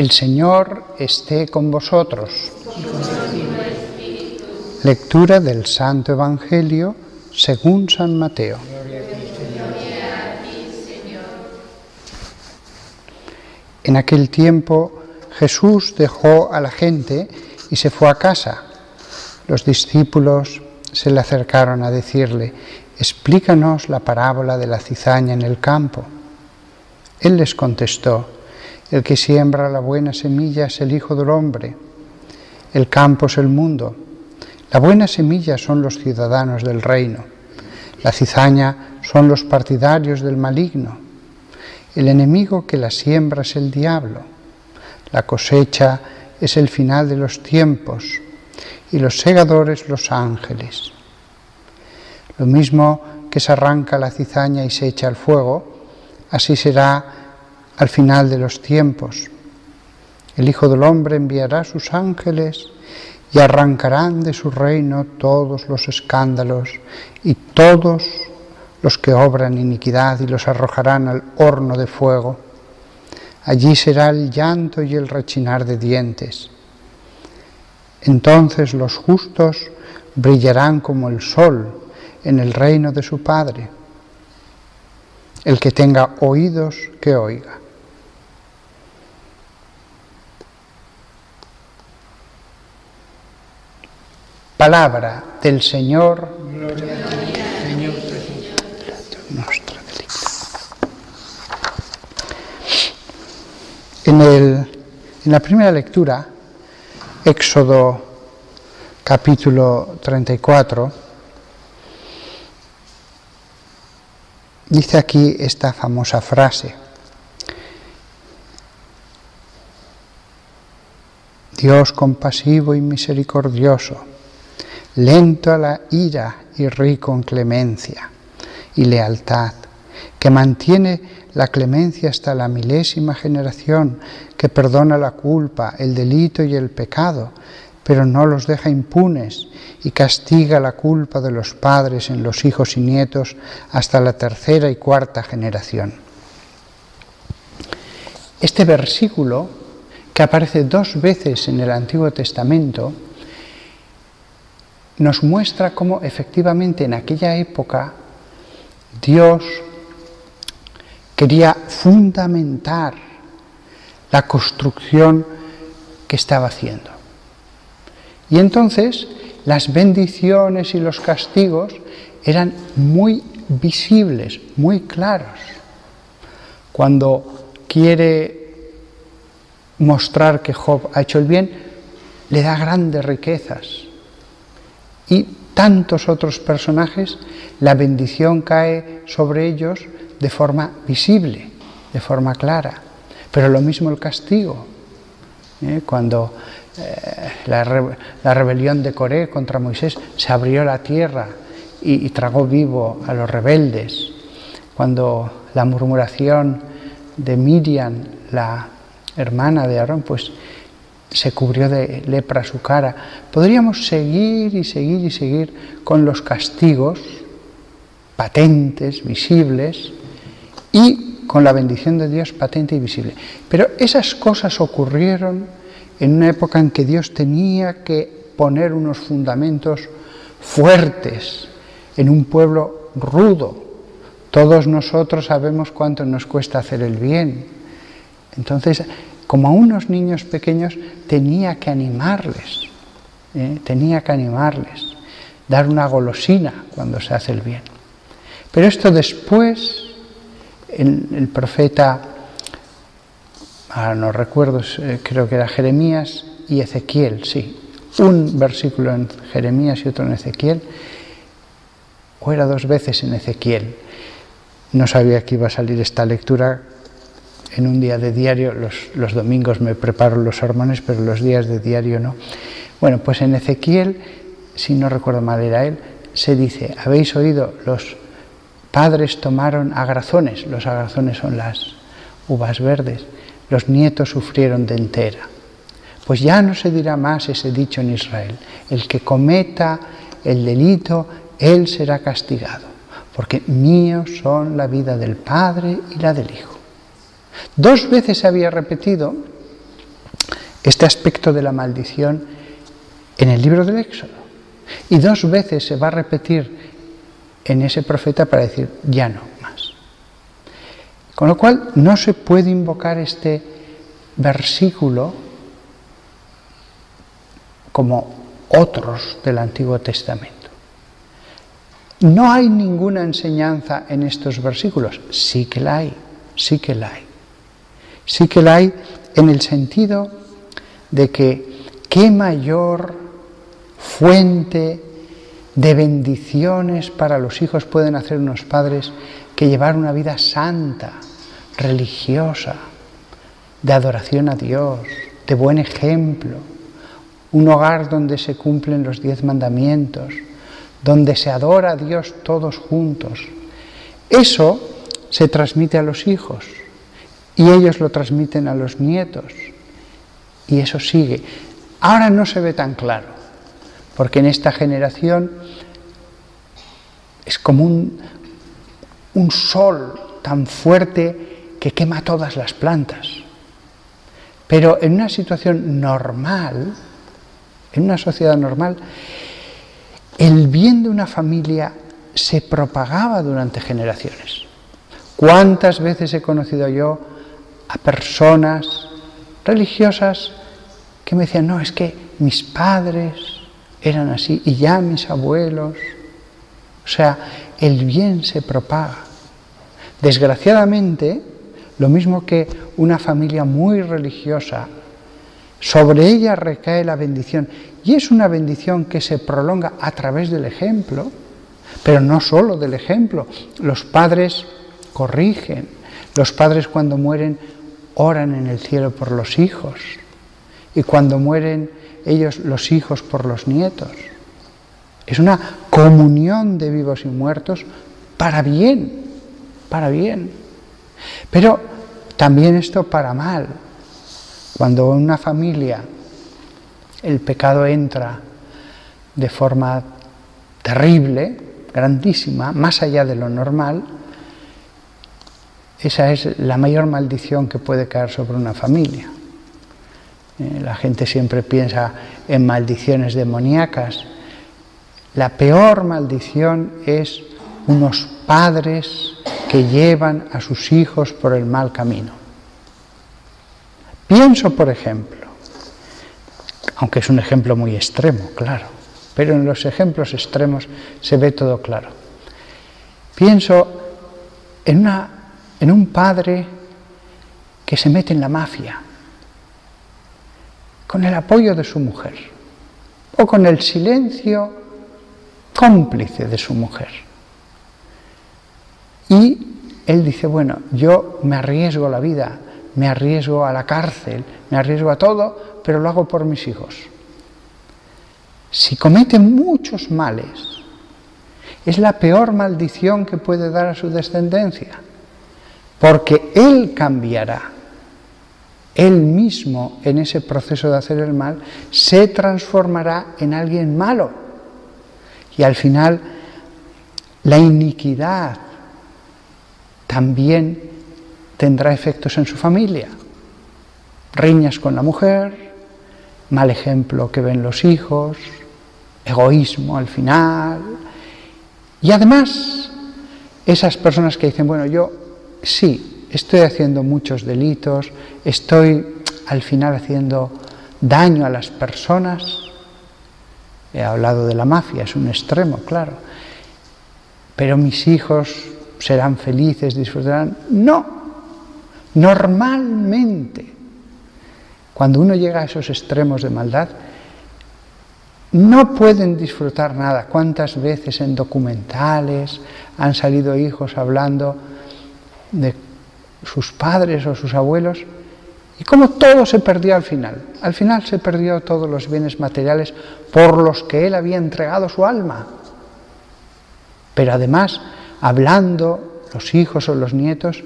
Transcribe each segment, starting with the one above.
El Señor esté con vosotros. Lectura del Santo Evangelio según San Mateo. En aquel tiempo Jesús dejó a la gente y se fue a casa. Los discípulos se le acercaron a decirle: «Explícanos la parábola de la cizaña en el campo». Él les contestó: «El que siembra la buena semilla es el Hijo del Hombre. El campo es el mundo. La buena semilla son los ciudadanos del reino. La cizaña son los partidarios del maligno. El enemigo que la siembra es el diablo. La cosecha es el final de los tiempos y los segadores los ángeles. Lo mismo que se arranca la cizaña y se echa al fuego, así será al final de los tiempos. El Hijo del Hombre enviará sus ángeles y arrancarán de su reino todos los escándalos y todos los que obran iniquidad y los arrojarán al horno de fuego. Allí será el llanto y el rechinar de dientes. Entonces los justos brillarán como el sol en el reino de su Padre. El que tenga oídos, que oiga». Palabra del Señor. Gloria a ti, Señor Jesús. Nostra delicta. En la primera lectura, Éxodo capítulo 34, dice aquí esta famosa frase: Dios compasivo y misericordioso, lento a la ira y rico en clemencia y lealtad, que mantiene la clemencia hasta la 1000ª generación, que perdona la culpa, el delito y el pecado, pero no los deja impunes, y castiga la culpa de los padres en los hijos y nietos hasta la 3ª y 4ª generación. Este versículo, que aparece 2 veces en el Antiguo Testamento, nos muestra cómo efectivamente en aquella época Dios quería fundamentar la construcción que estaba haciendo. Y entonces las bendiciones y los castigos eran muy visibles, muy claros. Cuando quiere mostrar que Job ha hecho el bien, le da grandes riquezas. Y tantos otros personajes, la bendición cae sobre ellos de forma visible, de forma clara. Pero lo mismo el castigo. Cuando la rebelión de Coré contra Moisés, se abrió la tierra y tragó vivo a los rebeldes. Cuando la murmuración de Miriam, la hermana de Aarón, pues se cubrió de lepra su cara. Podríamos seguir y seguir y seguir con los castigos patentes, visibles, y con la bendición de Dios patente y visible. Pero esas cosas ocurrieron en una época en que Dios tenía que poner unos fundamentos fuertes en un pueblo rudo. Todos nosotros sabemos cuánto nos cuesta hacer el bien. Entonces, como a unos niños pequeños, tenía que animarles, dar una golosina cuando se hace el bien. Pero esto después, el profeta, ahora no recuerdo, creo que era Jeremías y Ezequiel, sí, un versículo en Jeremías y otro en Ezequiel, o era 2 veces en Ezequiel. No sabía que iba a salir esta lectura en un día de diario. Los domingos me preparo los sermones, pero los días de diario no. Bueno, pues en Ezequiel, si no recuerdo mal era él, se dice: habéis oído, los padres tomaron agrazones, los agrazones son las uvas verdes, los nietos sufrieron de entera. Pues ya no se dirá más ese dicho en Israel: el que cometa el delito, él será castigado, porque míos son la vida del Padre y la del Hijo. 2 veces se había repetido este aspecto de la maldición en el libro del Éxodo. Y 2 veces se va a repetir en ese profeta para decir, ya no más. Con lo cual no se puede invocar este versículo como otros del Antiguo Testamento. No hay ninguna enseñanza en estos versículos. Sí que la hay, sí que la hay. Sí que la hay en el sentido de que qué mayor fuente de bendiciones para los hijos pueden hacer unos padres que llevar una vida santa, religiosa, de adoración a Dios, de buen ejemplo, un hogar donde se cumplen los 10 mandamientos, donde se adora a Dios todos juntos. Eso se transmite a los hijos y ellos lo transmiten a los nietos y eso sigue. Ahora no se ve tan claro, porque en esta generación es como un sol tan fuerte que quema todas las plantas. Pero en una situación normal, en una sociedad normal, el bien de una familia se propagaba durante generaciones. ¿Cuántas veces he conocido yo a personas religiosas que me decían, no, es que mis padres eran así y ya mis abuelos? O sea, el bien se propaga. Desgraciadamente, lo mismo que una familia muy religiosa, sobre ella recae la bendición. Y es una bendición que se prolonga a través del ejemplo, pero no solo del ejemplo. Los padres corrigen, los padres cuando mueren oran en el cielo por los hijos, y cuando mueren ellos, los hijos, por los nietos. Es una comunión de vivos y muertos para bien, para bien. Pero también esto para mal. Cuando en una familia el pecado entra de forma terrible, grandísima, más allá de lo normal, esa es la mayor maldición que puede caer sobre una familia. La gente siempre piensa en maldiciones demoníacas. La peor maldición es unos padres que llevan a sus hijos por el mal camino. Pienso, por ejemplo, aunque es un ejemplo muy extremo, claro, pero en los ejemplos extremos se ve todo claro. Pienso en un padre que se mete en la mafia, con el apoyo de su mujer, o con el silencio cómplice de su mujer. Y él dice, bueno, yo me arriesgo a la vida, me arriesgo a la cárcel, me arriesgo a todo, pero lo hago por mis hijos. Si comete muchos males, es la peor maldición que puede dar a su descendencia, porque él cambiará. Él mismo, en ese proceso de hacer el mal, se transformará en alguien malo. Y al final, la iniquidad también tendrá efectos en su familia. Riñas con la mujer, mal ejemplo que ven los hijos, egoísmo al final. Y además, esas personas que dicen, bueno, yo sí, estoy haciendo muchos delitos, estoy al final haciendo daño a las personas. He hablado de la mafia, es un extremo, claro. Pero mis hijos serán felices, disfrutarán. No, normalmente, cuando uno llega a esos extremos de maldad, no pueden disfrutar nada. ¿Cuántas veces en documentales han salido hijos hablando de sus padres o sus abuelos, y cómo todo se perdió al final? Al final se perdió todos los bienes materiales por los que él había entregado su alma. Pero además, hablando los hijos o los nietos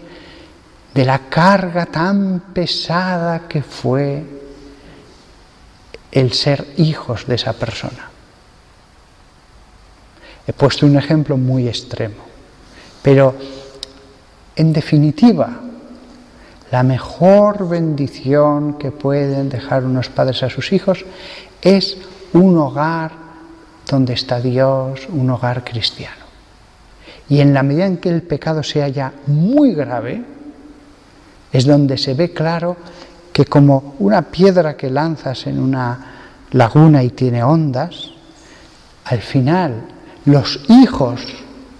de la carga tan pesada que fue el ser hijos de esa persona. He puesto un ejemplo muy extremo, pero en definitiva, La mejor bendición que pueden dejar unos padres a sus hijos es un hogar donde está Dios, un hogar cristiano. Y en la medida en que el pecado sea ya muy grave, es donde se ve claro que como una piedra que lanzas en una laguna y tiene ondas, al final los hijos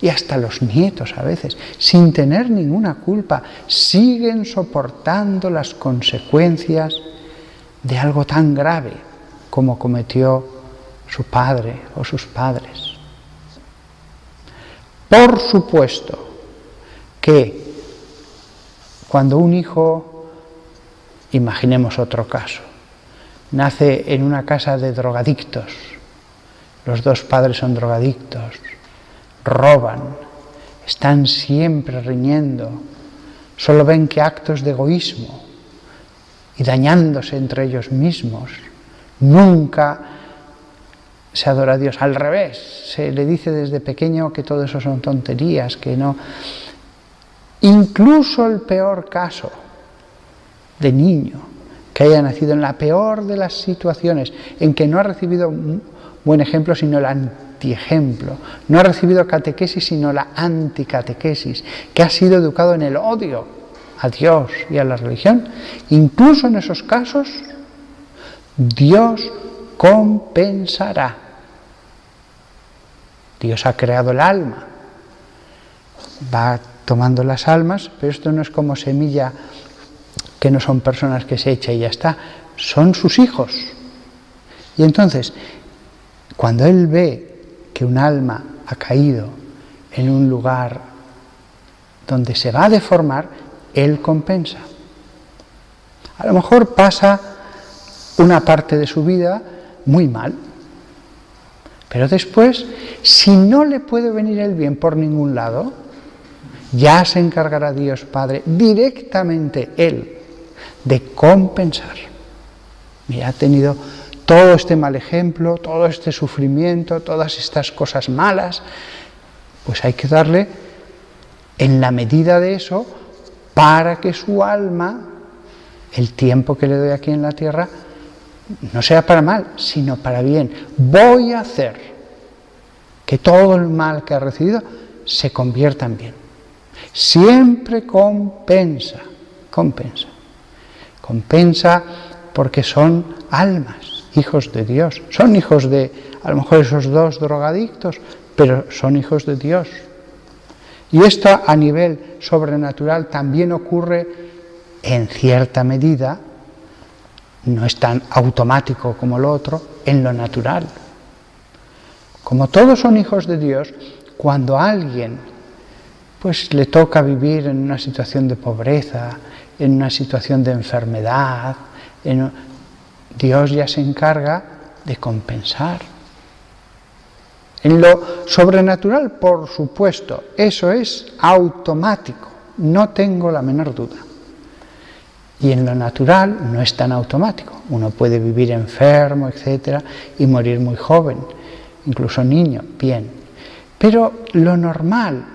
y hasta los nietos a veces, sin tener ninguna culpa, siguen soportando las consecuencias de algo tan grave como cometió su padre o sus padres. Por supuesto que cuando un hijo, imaginemos otro caso, nace en una casa de drogadictos, los dos padres son drogadictos, roban, están siempre riñendo, solo ven que actos de egoísmo y dañándose entre ellos mismos, nunca se adora a Dios, al revés, se le dice desde pequeño que todo eso son tonterías, que no. Incluso el peor caso de niño que haya nacido en la peor de las situaciones, en que no ha recibido un buen ejemplo sino el antiejemplo, no ha recibido catequesis sino la anticatequesis, que ha sido educado en el odio a Dios y a la religión, incluso en esos casos Dios compensará. Dios ha creado el alma, va tomando las almas, pero esto no es como semilla que no son personas que se echa y ya está, son sus hijos. Y entonces, cuando Él ve que un alma ha caído en un lugar donde se va a deformar, Él compensa. A lo mejor pasa una parte de su vida muy mal, pero después, si no le puede venir el bien por ningún lado, ya se encargará Dios Padre, directamente Él, de compensar. Mira, ha tenido todo este mal ejemplo, todo este sufrimiento, todas estas cosas malas, pues hay que darle en la medida de eso para que su alma, el tiempo que le doy aquí en la tierra, no sea para mal, sino para bien. Voy a hacer que todo el mal que ha recibido se convierta en bien. Siempre compensa, compensa. Compensa porque son almas, hijos de Dios. Son hijos de, a lo mejor esos dos drogadictos, pero son hijos de Dios. Y esto a nivel sobrenatural también ocurre en cierta medida, no es tan automático como lo otro, en lo natural. Como todos son hijos de Dios, cuando a alguien pues le toca vivir en una situación de pobreza, en una situación de enfermedad, Dios ya se encarga de compensar. En lo sobrenatural, por supuesto, eso es automático, no tengo la menor duda. Y en lo natural no es tan automático. Uno puede vivir enfermo, etcétera, y morir muy joven, incluso niño, bien. Pero lo normal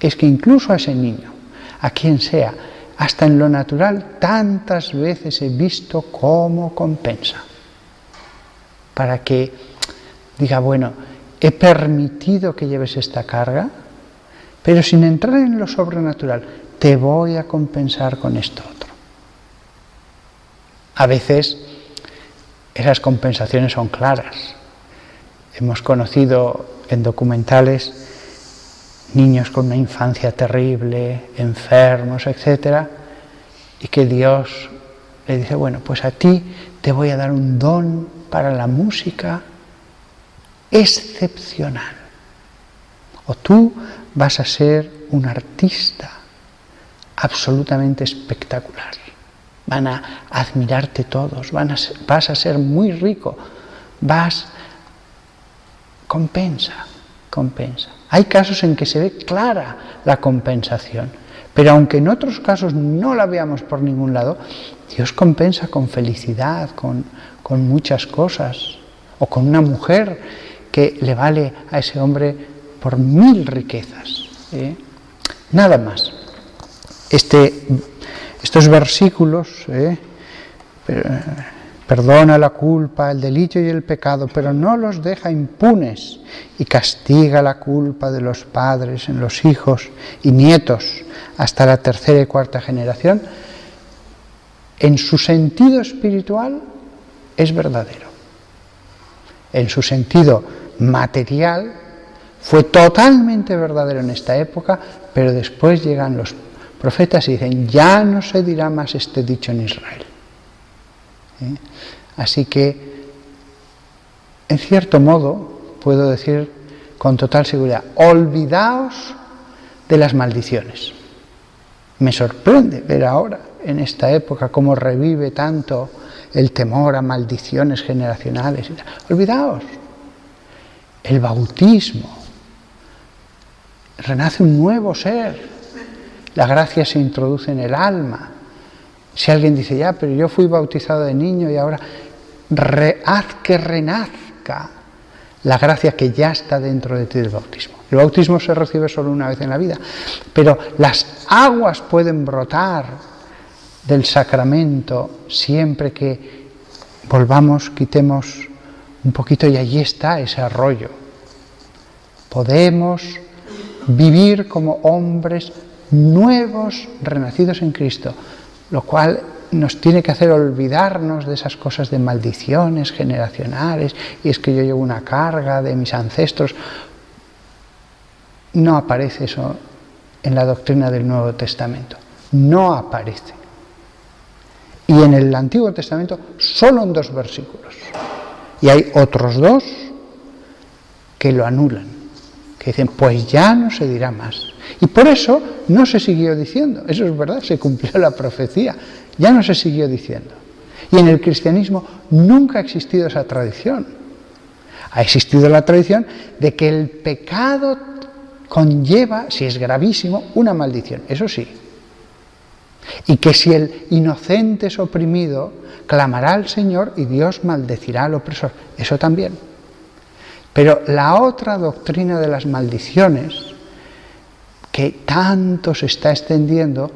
es que incluso a ese niño, a quien sea, hasta en lo natural, tantas veces he visto cómo compensa. Para que diga, bueno, he permitido que lleves esta carga, pero sin entrar en lo sobrenatural, te voy a compensar con esto otro. A veces esas compensaciones son claras. Hemos conocido en documentales niños con una infancia terrible, enfermos, etcétera, y que Dios le dice, bueno, pues a ti te voy a dar un don para la música excepcional. O tú vas a ser un artista absolutamente espectacular. Van a admirarte todos, vas a ser muy rico, compensa. Hay casos en que se ve clara la compensación, pero aunque en otros casos no la veamos por ningún lado, Dios compensa con felicidad, con muchas cosas, o con una mujer que le vale a ese hombre por 1000 riquezas. Nada más. Este Estos versículos, perdona la culpa, el delito y el pecado, pero no los deja impunes y castiga la culpa de los padres en los hijos y nietos hasta la tercera y cuarta generación, en su sentido espiritual es verdadero. En su sentido material fue totalmente verdadero en esta época, pero después llegan los profetas y dicen, ya no se dirá más este dicho en Israel. Así que, en cierto modo, puedo decir con total seguridad, olvidaos de las maldiciones. Me sorprende ver ahora, en esta época, cómo revive tanto el temor a maldiciones generacionales. Olvidaos. El bautismo. Renace un nuevo ser. La gracia se introduce en el alma. Si alguien dice, ya, pero yo fui bautizado de niño y ahora haz que renazca la gracia que ya está dentro de ti del bautismo. El bautismo se recibe solo una vez en la vida, pero las aguas pueden brotar del sacramento siempre que volvamos, quitemos un poquito y allí está ese arroyo. Podemos vivir como hombres nuevos, renacidos en Cristo, lo cual nos tiene que hacer olvidarnos de esas cosas de maldiciones generacionales, y es que yo llevo una carga de mis ancestros. No aparece eso en la doctrina del Nuevo Testamento, no aparece. Y en el Antiguo Testamento solo en 2 versículos, y hay otros 2 que lo anulan, que dicen, pues ya no se dirá más. Y por eso no se siguió diciendo, eso es verdad, se cumplió la profecía, ya no se siguió diciendo. Y en el cristianismo nunca ha existido esa tradición. Ha existido la tradición de que el pecado conlleva, si es gravísimo, una maldición, eso sí. Y que si el inocente es oprimido, clamará al Señor y Dios maldecirá al opresor, eso también. Pero la otra doctrina de las maldiciones, que tanto se está extendiendo,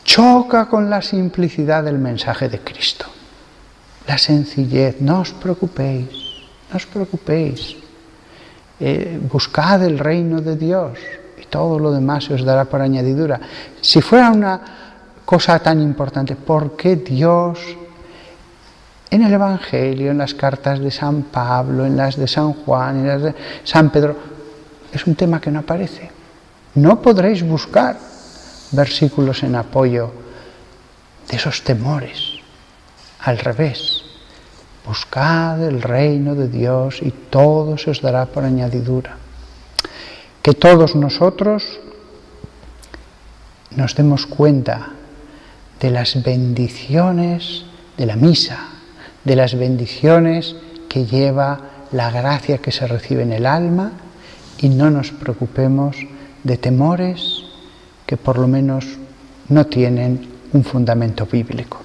choca con la simplicidad del mensaje de Cristo. La sencillez, no os preocupéis, no os preocupéis, buscad el reino de Dios y todo lo demás se os dará por añadidura. Si fuera una cosa tan importante, ¿por qué Dios en el Evangelio, en las cartas de San Pablo, en las de San Juan, en las de San Pedro, es un tema que no aparece? No podréis buscar versículos en apoyo de esos temores. Al revés, buscad el reino de Dios y todo se os dará por añadidura. Que todos nosotros nos demos cuenta de las bendiciones de la misa, de las bendiciones que lleva la gracia que se recibe en el alma, y no nos preocupemos de temores que por lo menos no tienen un fundamento bíblico.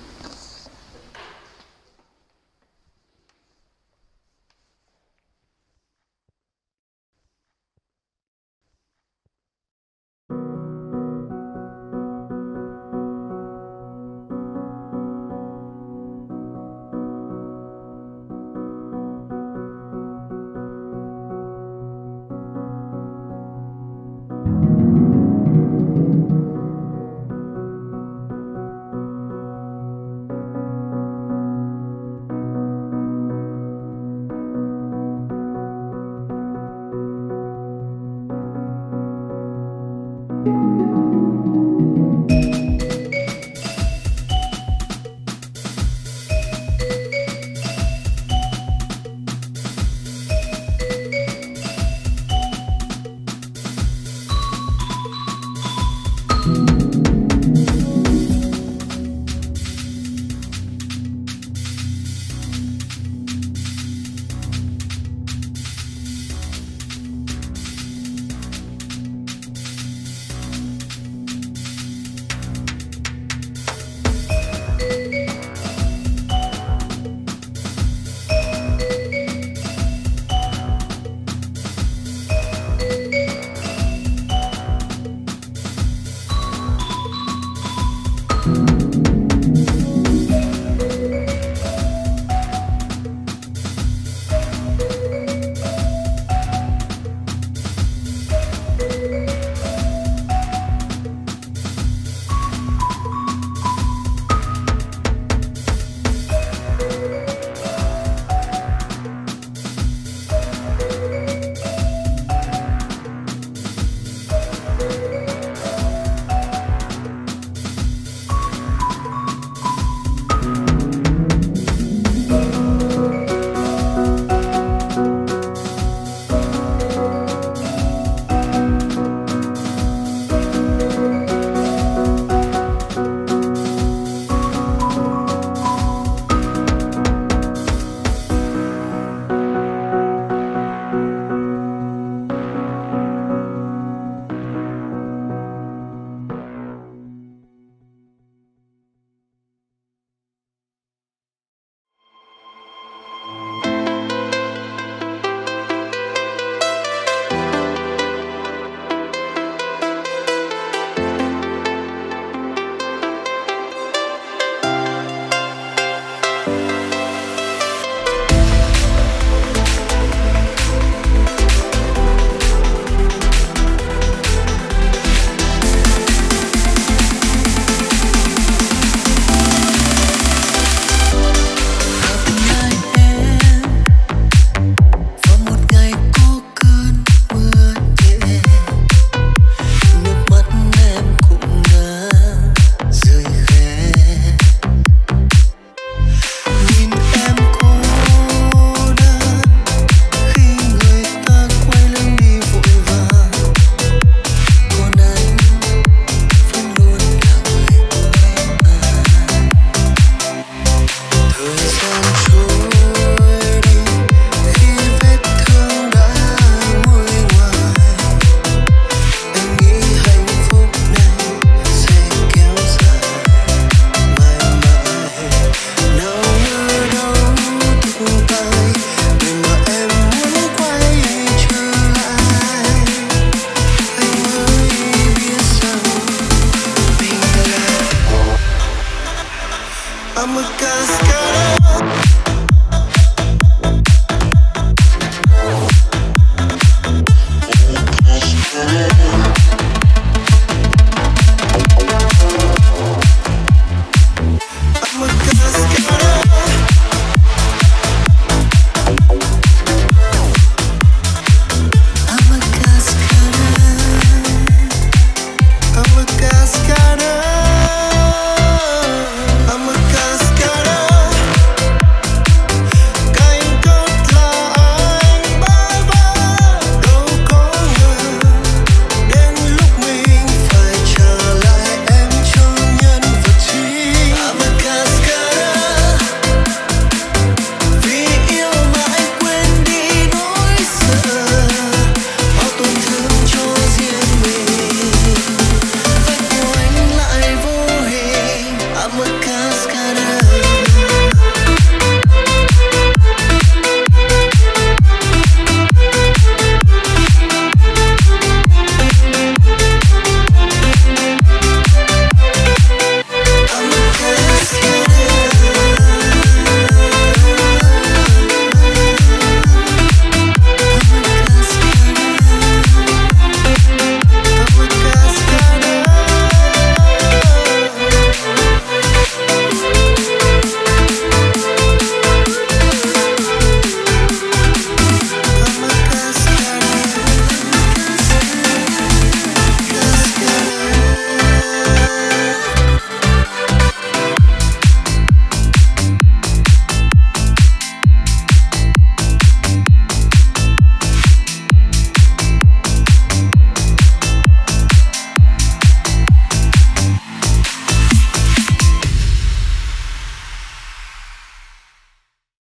I'm a cascada.